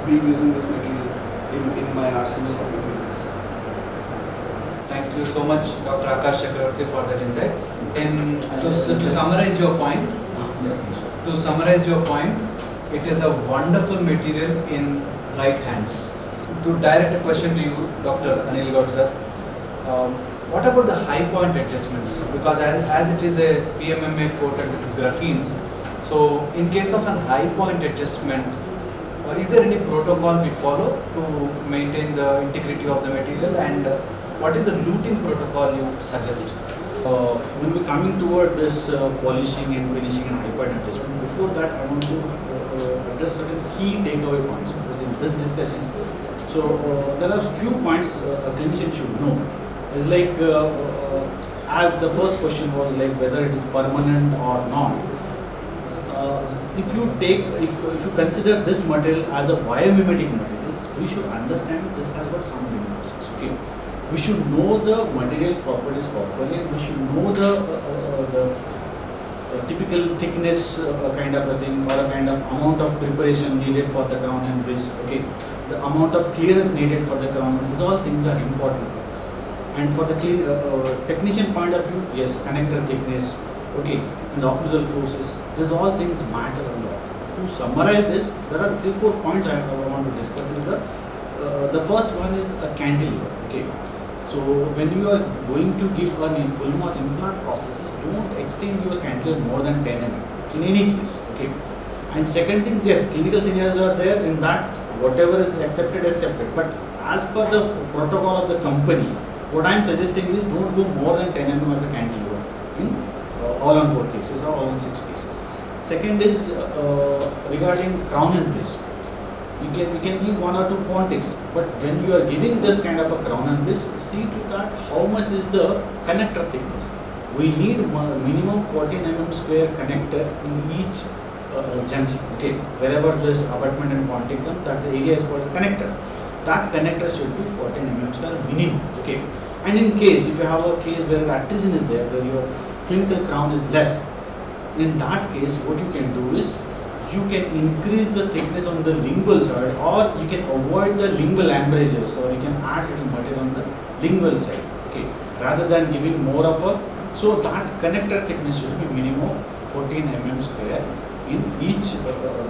Speaker 6: being using this material in my arsenal of materials.
Speaker 2: Thank you so much, Dr. Akash Chakravarti, for that insight. To summarize your point, it is a wonderful material in right hands. To direct a question to you, Dr. Anil Gaud sir, what about the high point adjustments? Because as it is a PMMA coated with graphene, so in case of a high point adjustment, is there any protocol we follow to maintain the integrity of the material, and what is the luting protocol you suggest?
Speaker 3: When we're coming toward this polishing and finishing and high point adjustment, before that I want to address certain key takeaway points, because in this discussion, so there are few points a clinician should know. It's like as the first question was like whether it is permanent or not. If you consider this material as a biomimetic materials, we should understand this has got some limitations. Okay, we should know the material properties properly, and we should know the typical thickness kind of a thing, or a kind of amount of preparation needed for the crown and bridge. Okay, the amount of clearance needed for the crown. These all things are important for us. And for the technician point of view, yes, connector thickness. Okay, and the occlusal forces. These all things matter a lot. To summarize this, there are 3-4 points I want to discuss. The first one is a cantilever. Okay, so when you are going to give a full mouth implant processes, don't extend your cantilever more than 10 mm in any case. Okay, and second thing, yes, clinical scenarios are there. In that, whatever is accepted. But as per the protocol of the company, what I am suggesting is don't go more than 10 mm as a cantilever in all on 4 cases or all on 6 cases. Second is regarding crown and bridge. We can give 1 or 2 Pontics, but when you are giving this kind of a crown and bridge, see to that how much is the connector thickness. We need minimum 14 mm square connector in each junction. Okay, wherever this abutment and Pontic comes, that the area is called the connector. That connector should be 14 mm square minimum. Okay, and in case if you have a case where the artisan is there, where your clinical crown is less, in that case what you can do is you can increase the thickness on the lingual side, or you can avoid the lingual embrasures, or you can add little material on the lingual side. Okay, rather than giving more of a, so that connector thickness should be minimum 14 mm square in each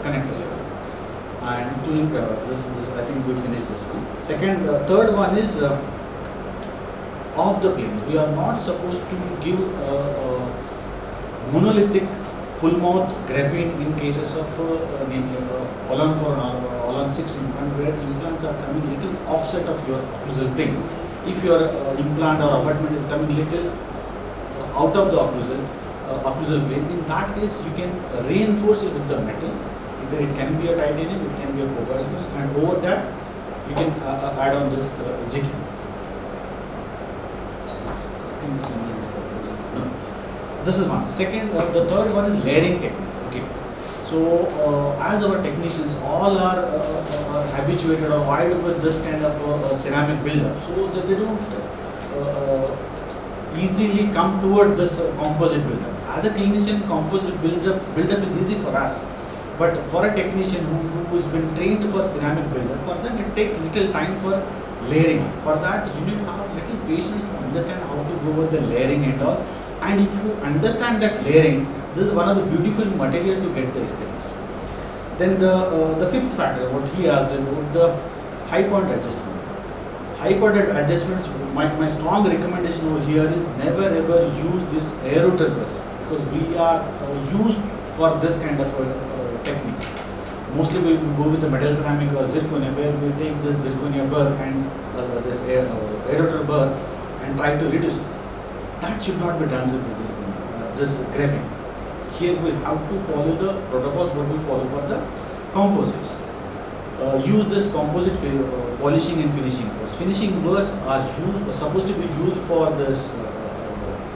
Speaker 3: connector level. And doing this I think we finished this one. Second, third one is off the plane. We are not supposed to give monolithic full mouth graphene in cases of all-on 4 or all-on 6 implant, where implants are coming little offset of your occlusal plane. If your implant or abutment is coming little out of the occlusal plane, in that case you can reinforce it with the metal. Either it can be a titanium, it can be a copper, and over that you can add on this jigging. This is one. Second, the third one is layering techniques. Okay, so as our technicians all are habituated or wired with this kind of ceramic buildup, so that they don't easily come toward this composite buildup. As a clinician, composite buildup is easy for us, but for a technician who has been trained for ceramic buildup, for them it takes little time for layering. For that, you need to have little patience to understand how to go with the layering and all. And if you understand that layering, this is one of the beautiful material to get the aesthetics. Then the fifth factor, what he asked about the high point adjustment. High point adjustments, my strong recommendation over here is never ever use this aerotor bus, because we are used for this kind of techniques. Mostly we go with the metal ceramic or zirconia, where we take this zirconia burr and this aerotor burr and try to reduce it. That should not be done with this graphene. Here we have to follow the protocols what we follow for the composites. Use this composite polishing and finishing burrs. Finishing burrs are supposed to be used for this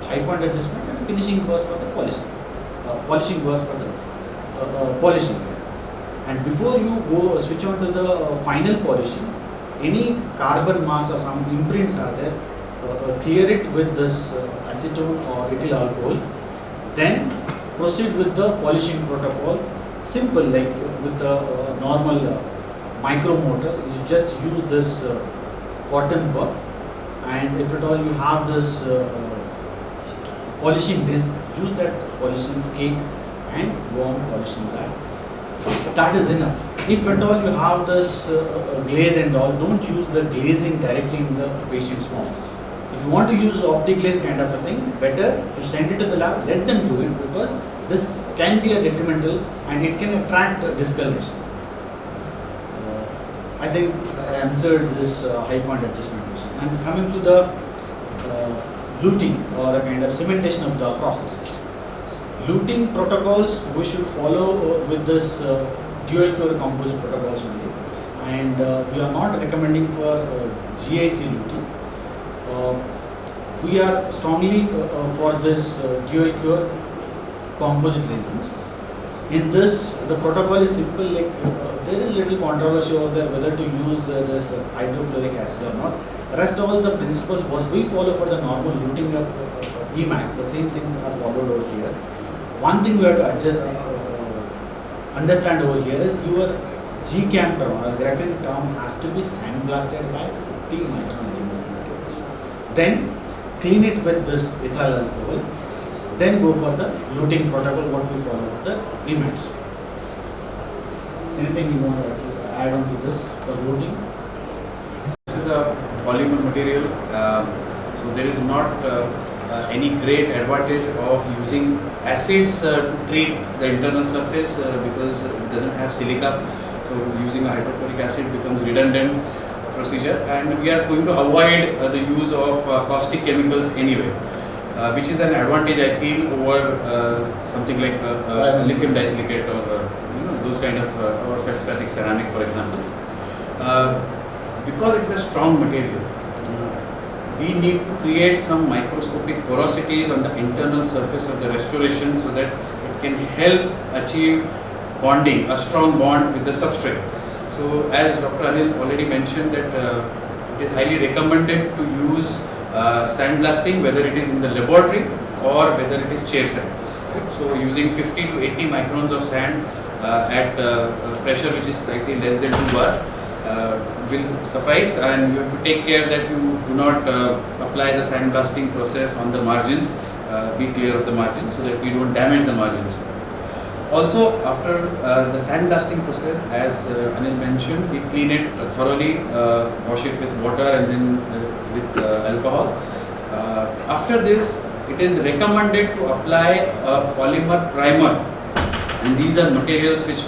Speaker 3: high point adjustment, and finishing burrs for the polishing. Polishing burrs for the polishing. And before you go switch on to the final polishing, any carbon marks or some imprints are there, clear it with this acetone or ethyl alcohol, then proceed with the polishing protocol. Simple, like with the normal micro motor, you just use this cotton buff, and if at all you have this polishing disc, use that polishing cake and go on polishing that. That is enough. If at all you have this glaze and all, don't use the glazing directly in the patient's mouth. If you want to use optic glaze kind of a thing, better to send it to the lab, let them do it, because this can be a detrimental and it can attract discoloration. I think I answered this high point adjustment question. And coming to the luting or a kind of cementation of the processes. Luting protocols we should follow with this dual cure composite protocols only, and we are not recommending for GIC luting. we are strongly for this dual cure composite resins. In this, the protocol is simple, like there is little controversy over there whether to use this hydrofluoric acid or not. Rest all the principles what we follow for the normal luting of Emax, the same things are followed over here. One thing we have to adjust, understand over here is your GCAM crown or graphene crown has to be sandblasted by 50 micron materials. Then clean it with this ethyl alcohol. Then go for the luting protocol what we follow with the Emax. Anything you want to add on to this for luting?
Speaker 4: This is a polymer material, so there is not any great advantage of using acids to treat the internal surface because it doesn't have silica. So using a hydrofluoric acid becomes redundant procedure, and we are going to avoid the use of caustic chemicals anyway, which is an advantage I feel over something like lithium disilicate or those kind of or feldspathic ceramic, for example. Because it is a strong material, we need to create some microscopic porosities on the internal surface of the restoration so that it can help achieve bonding, a strong bond with the substrate. So as Dr. Anil already mentioned that it is highly recommended to use sandblasting, whether it is in the laboratory or whether it is chair sand. Right? So using 50 to 80 microns of sand at pressure which is slightly less than 2 bars will suffice, and you have to take care that you do not apply the sandblasting process on the margins, be clear of the margins so that we don't damage the margins. Also, after the sandblasting process, as Anil mentioned, we clean it thoroughly, wash it with water and then with alcohol. After this, it is recommended to apply a polymer primer, and these are materials which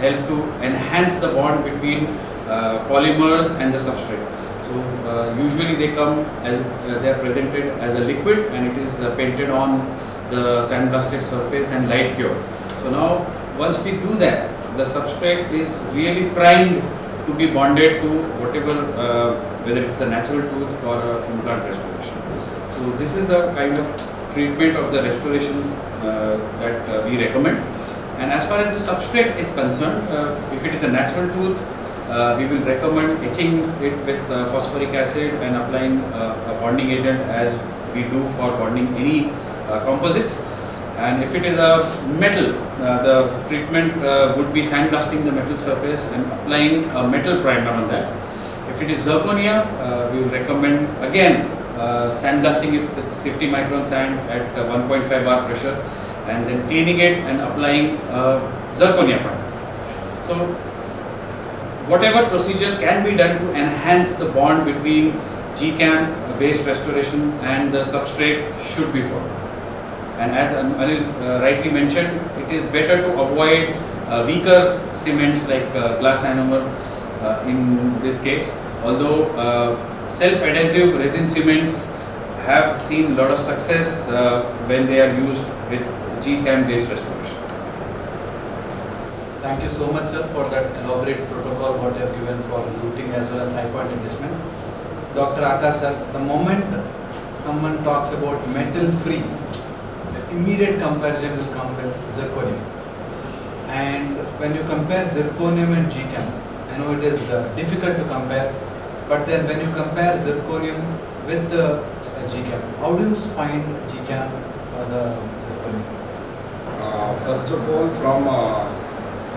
Speaker 4: help to enhance the bond between polymers and the substrate. So usually they come as they are presented as a liquid, and it is painted on the sandblasted surface and light cure. So now once we do that, the substrate is really primed to be bonded to whatever, whether it's a natural tooth or an implant restoration. So this is the kind of treatment of the restoration that we recommend. And as far as the substrate is concerned, if it is a natural tooth, we will recommend etching it with phosphoric acid and applying a bonding agent as we do for bonding any composites. And if it is a metal, the treatment would be sandblasting the metal surface and applying a metal primer on that. If it is zirconia, we will recommend again sandblasting it with 50 micron sand at 1.5 bar pressure, and then cleaning it and applying zirconia primer. So whatever procedure can be done to enhance the bond between GCAM based restoration and the substrate should be followed. And as Anil rightly mentioned, it is better to avoid weaker cements like glass ionomer in this case, although self-adhesive resin cements have seen a lot of success when they are used with GCAM based restoration.
Speaker 2: Thank you so much, sir, for that elaborate protocol what you have given for luting as well as high point adjustment. Dr. Akash, sir, the moment someone talks about metal free, the immediate comparison will come with zirconium. And when you compare zirconium and GCAM, I know it is difficult to compare, but then when you compare zirconium with GCAM, how do you find GCAM or the zirconium?
Speaker 5: First of all, from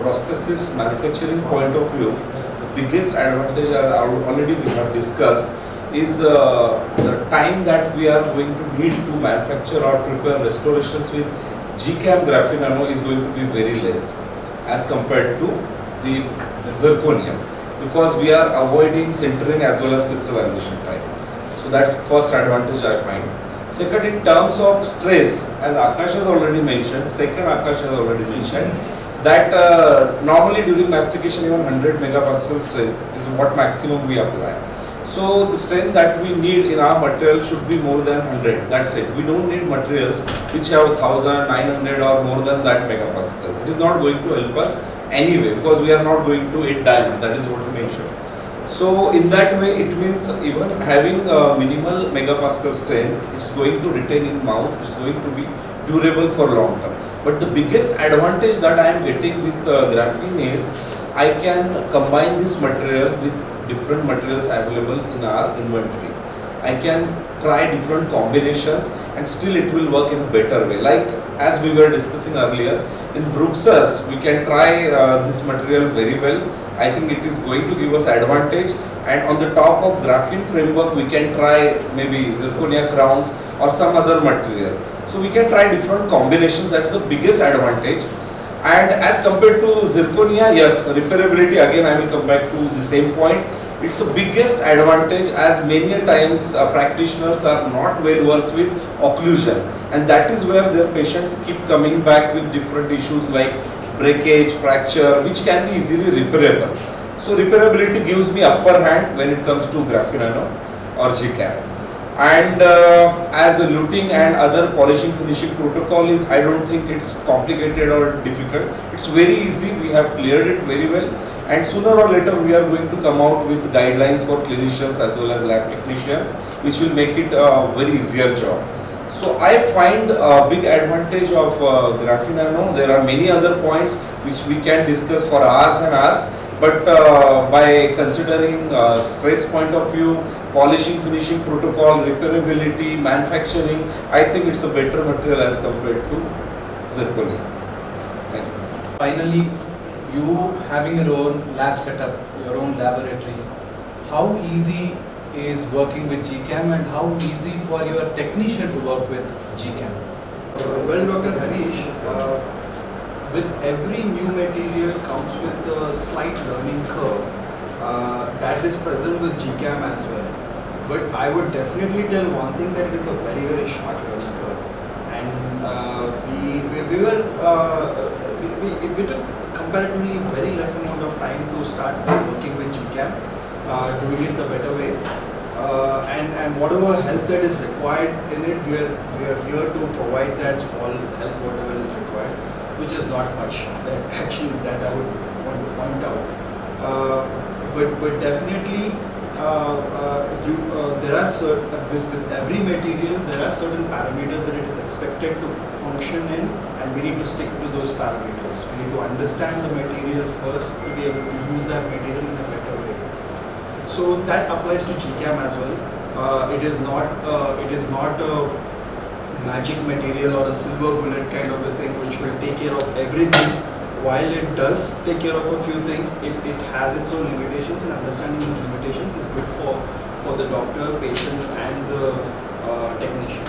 Speaker 5: processes manufacturing point of view, the biggest advantage, as already we have discussed, is the time that we are going to need to manufacture or prepare restorations with GCAM graphene nano is going to be very less as compared to the zirconium, because we are avoiding sintering as well as crystallization time. So that's first advantage I find. Second, in terms of stress, as Akash has already mentioned, that normally during mastication even 100 megapascal strength is what maximum we apply. So the strength that we need in our material should be more than 100. That's it. We don't need materials which have 1000, 900 or more than that megapascal. It is not going to help us anyway because we are not going to hit diamonds. That is what we mentioned. So in that way, it means even having minimal megapascal strength, it's going to retain in mouth, it's going to be durable for long term. But the biggest advantage that I am getting with graphene is I can combine this material with different materials available in our inventory. I can try different combinations and still it will work in a better way. Like as we were discussing earlier, in Bruxers we can try this material very well. I think it is going to give us advantage, and on the top of graphene framework we can try maybe zirconia crowns or some other material. So we can try different combinations, that's the biggest advantage. And as compared to zirconia, yes, repairability, again I will come back to the same point. It's the biggest advantage, as many a times practitioners are not well versed with occlusion, and that is where their patients keep coming back with different issues like breakage, fracture, which can be easily repairable. So repairability gives me upper hand when it comes to graphene nano or GCAM. And as a luting and other polishing finishing protocol is, I don't think it's complicated or difficult. It's very easy, we have cleared it very well, and sooner or later we are going to come out with guidelines for clinicians as well as lab technicians, which will make it a very easier job. So I find a big advantage of graphene nano. There are many other points which we can discuss for hours and hours, but by considering stress point of view, polishing finishing protocol, repairability, manufacturing, I think it's a better material as compared to zirconia. Thank you.
Speaker 2: Finally, you having your own lab setup, your own laboratory, how easy is working with GCAM and how easy for your technician to work with GCAM?
Speaker 6: Well, Dr. Harish, with every new material comes with a slight learning curve that is present with GCAM as well. But I would definitely tell one thing, that it is a very, very short learning curve. And we took comparatively very less amount of time to start working with GCAM, doing it the better way. And whatever help that is required in it, we are here to provide that small help, whatever is required, which is not much that actually that I would want to point out. But definitely there are certain, with every material there are certain parameters that it is expected to function in, and we need to stick to those parameters. We need to understand the material first to be able to use that material in a better way. So that applies to GCAM as well. It is not a magic material or a silver bullet kind of a thing which will take care of everything. While it does take care of a few things, it has its own limitations, and understanding these limitations is good for the doctor, patient and the technician.